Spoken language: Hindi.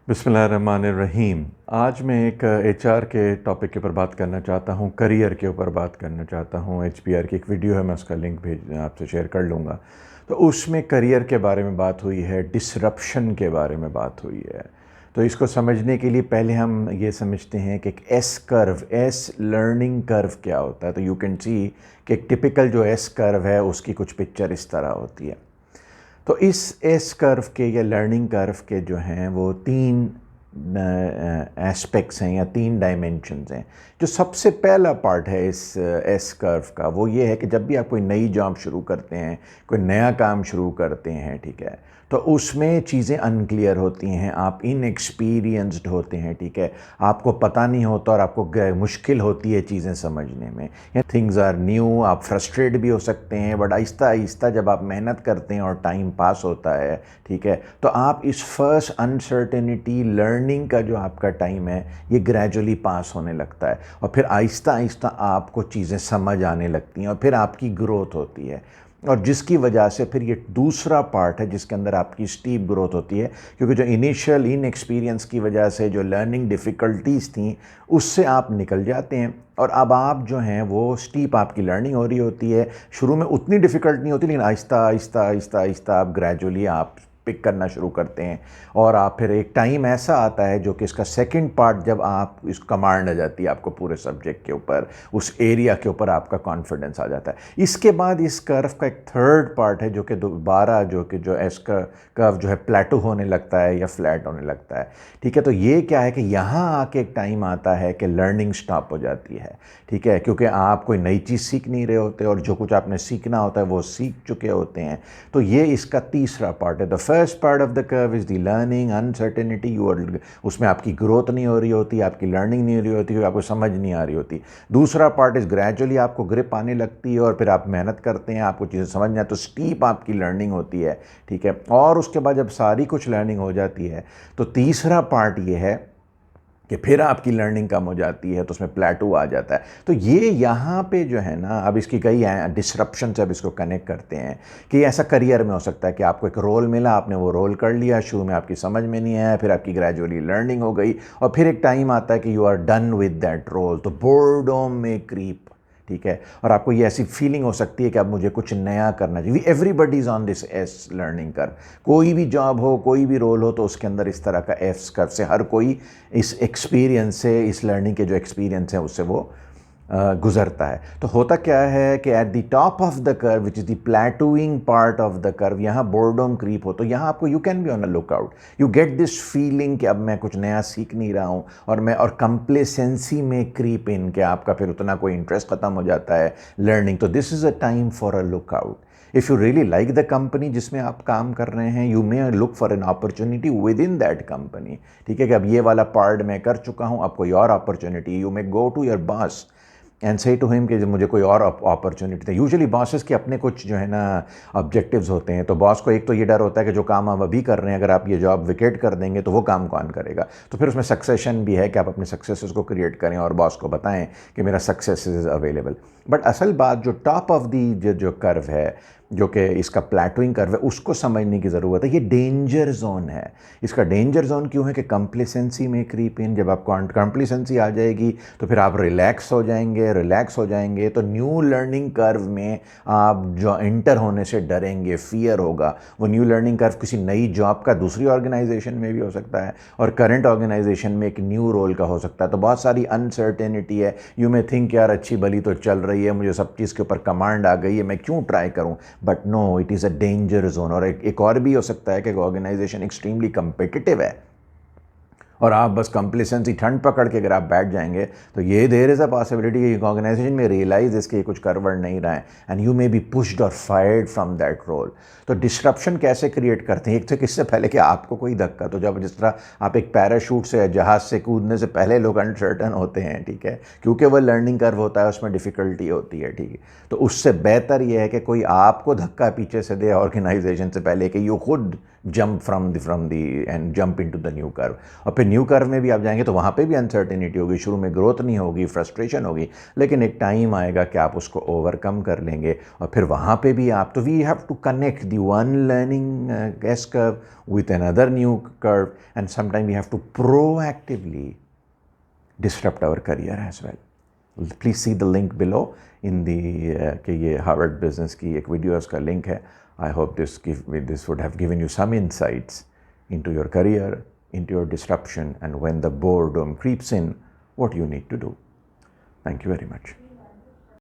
बिस्मिल्लाहिर्रहमानिर्रहीम। आज मैं एक एचआर के टॉपिक के ऊपर बात करना चाहता हूँ, करियर के ऊपर बात करना चाहता हूँ। एचबीआर की एक वीडियो है, मैं उसका लिंक भेज आपसे शेयर कर लूँगा। तो उसमें करियर के बारे में बात हुई है, डिसरप्शन के बारे में बात हुई है। तो इसको समझने के लिए पहले हम ये समझते हैं कि एक S curve, S learning curve क्या होता है। तो यू कैन सी कि एक टिपिकल जो एस कर्व है उसकी कुछ पिक्चर इस तरह होती है। तो इस एस कर्व के या लर्निंग कर्व के जो हैं वो तीन एस्पेक्ट्स हैं या तीन डायमेंशंस हैं। जो सबसे पहला पार्ट है इस एस कर्व का वो ये है कि जब भी आप कोई नई जॉब शुरू करते हैं, कोई नया काम शुरू करते हैं, ठीक है, तो उसमें चीज़ें अनक्लियर होती हैं, आप इनएक्सपीरियंस्ड होते हैं, ठीक है, आपको पता नहीं होता और आपको मुश्किल होती है चीज़ें समझने में, या थिंग्स आर न्यू, आप फ्रस्ट्रेट भी हो सकते हैं। बट आहिस्ता आहिस्ता जब आप मेहनत करते हैं और टाइम पास होता है, ठीक है, तो आप इस फर्स्ट अनसर्टेनिटी लर्निंग का जो आपका टाइम है ये ग्रेजुअली पास होने लगता है और फिर आहिस्ता आहिस्ता आपको चीज़ें समझ आने लगती हैं और फिर आपकी ग्रोथ होती है। और जिसकी वजह से फिर ये दूसरा पार्ट है जिसके अंदर आपकी स्टीप ग्रोथ होती है, क्योंकि जो इनिशियल इन एक्सपीरियंस की वजह से जो लर्निंग डिफ़िकल्टीज़ थी उससे आप निकल जाते हैं और अब आप जो हैं वो स्टीप आपकी लर्निंग हो रही होती है। शुरू में उतनी डिफ़िकल्ट नहीं होती, लेकिन आहिस्ता आहिस्ता आहिस्ता आहिस्ता आप ग्रेजुअली आप पिक करना शुरू करते हैं और आप फिर एक टाइम ऐसा आता है जो कि इसका सेकंड पार्ट, जब आप इस कमांड आ जाती है आपको पूरे सब्जेक्ट के ऊपर, उस एरिया के ऊपर आपका कॉन्फिडेंस आ जाता है। इसके बाद इस कर्व का एक थर्ड पार्ट है जो कि दोबारा जो एस का कर्व जो है प्लेटो होने लगता है या फ्लैट होने लगता है, ठीक है। तो ये क्या है कि यहाँ आके एक टाइम आता है कि लर्निंग स्टॉप हो जाती है, ठीक है, क्योंकि आप कोई नई चीज़ सीख नहीं रहे होते और जो कुछ आपने सीखना होता है वो सीख चुके होते हैं। तो ये इसका तीसरा पार्ट है। The first part of the curve is the learning uncertainty. उसमें आपकी ग्रोथ नहीं हो रही होती, आपकी लर्निंग नहीं हो रही होती, आपको समझ नहीं आ रही होती। दूसरा पार्ट इज़ ग्रेजुअली आपको ग्रिप आने लगती है और फिर आप मेहनत करते हैं, आपको चीज़ें समझ में आती है, तो स्टीप आपकी लर्निंग होती है, ठीक है। और उसके बाद जब सारी कुछ लर्निंग हो जाती है तो तीसरा पार्ट ये है कि फिर आपकी लर्निंग कम हो जाती है, तो उसमें प्लेटू आ जाता है। तो ये यहाँ पे जो है ना, अब इसकी कई डिसरप्शन से अब इसको कनेक्ट करते हैं कि ऐसा करियर में हो सकता है कि आपको एक रोल मिला, आपने वो रोल कर लिया, शुरू में आपकी समझ में नहीं आया, फिर आपकी ग्रेजुअली लर्निंग हो गई और फिर एक टाइम आता है कि you are done with that role, तो बोर्डम में क्रीप, ठीक है, और आपको ये ऐसी फीलिंग हो सकती है कि अब मुझे कुछ नया करना चाहिए। Everybody is on this S learning कर, कोई भी जॉब हो, कोई भी रोल हो, तो उसके अंदर इस तरह का एस कर्व से हर कोई इस एक्सपीरियंस से, इस लर्निंग के जो एक्सपीरियंस है उससे वो गुजरता है। तो होता क्या है कि at the top of the curve which is the plateauing part of the curve, यहाँ बोर्डम क्रीप हो, तो यहाँ आपको you can be on a lookout, you get this feeling कि अब मैं कुछ नया सीख नहीं रहा हूँ और कंप्लेसेंसी में क्रीप इन के आपका फिर उतना कोई इंटरेस्ट ख़त्म हो जाता है लर्निंग। तो this is a time for a lookout. If you really like the company जिसमें आप काम कर रहे हैं, you may look for an opportunity with in that company, ठीक है, कि अब ये वाला पार्ट मैं कर चुका हूँ, अब कोई और opportunity, you may go to your boss and say to him कि मुझे कोई और अपॉर्चुनिटी है। यूजुअली बॉसेस के अपने कुछ जो है ना ऑब्जेक्टिव्स होते हैं, तो बॉस को एक तो ये डर होता है कि जो काम आप अभी कर रहे हैं अगर आप ये जॉब विकेट कर देंगे तो वो काम कौन करेगा। तो फिर उसमें सक्सेशन भी है कि आप अपने सक्सेसेस को क्रिएट करें और बॉस को बताएं कि मेरा सक्सेस इज़ अवेलेबल। बट असल बात जो टॉप ऑफ दी जो कर्व है, जो कि इसका प्लेटूइंग कर्व है, उसको समझने की ज़रूरत है। ये डेंजर जोन है। इसका डेंजर जोन क्यों है कि कंप्लेसेंसी में क्रीप इन, जब आप कंप्लेसेंसी आ जाएगी तो फिर आप रिलैक्स हो जाएंगे तो न्यू लर्निंग कर्व में आप जो इंटर होने से डरेंगे, फियर होगा। वो न्यू लर्निंग कर्व किसी नई जॉब का दूसरी ऑर्गेनाइजेशन में भी हो सकता है और करंट ऑर्गेनाइजेशन में एक न्यू रोल का हो सकता है। तो बहुत सारी अनसर्टेनिटी है। यू मे थिंक यार अच्छी भली तो चल रही है, मुझे सब चीज़ के ऊपर कमांड आ गई है, मैं क्यों ट्राई करूं, but no, it is a danger zone. और एक और भी हो सकता है कि ऑर्गेनाइजेशन एक्सट्रीमली कंपिटिटिव है और आप बस कंप्लेसेंसी ठंड पकड़ के अगर आप बैठ जाएंगे तो ये देयर इज़ अ पॉसिबिलिटी कि ऑर्गेनाइजेशन में रियलाइज इसके कुछ करवड़ नहीं रहा है and you may be pushed और फायर्ड फ्रॉम दैट रोल। तो डिस्ट्रप्शन कैसे क्रिएट करते हैं? एक तो किससे पहले कि आपको कोई धक्का, तो जब जिस तरह आप एक पैराशूट से जहाज़ से कूदने से पहले लोग अनसर्टन होते हैं, ठीक है, क्योंकि वह लर्निंग कर्व होता है, उसमें डिफ़िकल्टी होती है, ठीक है। तो उससे बेहतर यह है कि कोई आपको धक्का पीछे से दे ऑर्गेनाइजेशन से पहले कि यू खुद jump from the end jump into the new curve. और फिर न्यू कर्व में भी आप जाएंगे तो वहाँ पे भी अनसर्टेनिटी होगी, शुरू में ग्रोथ नहीं होगी, फ्रस्ट्रेशन होगी, लेकिन एक टाइम आएगा कि आप उसको ओवरकम कर लेंगे। और फिर वहाँ पे भी आप, तो we have to connect the one learning S curve with another new curve, and sometime we have to proactively disrupt our career as well. Please see the link below in the कि ये Harvard Business की एक वीडियो उसका लिंक है. I hope this would have given you some insights into your career, into your disruption, and when the boredom creeps in, what you need to do. Thank you very much.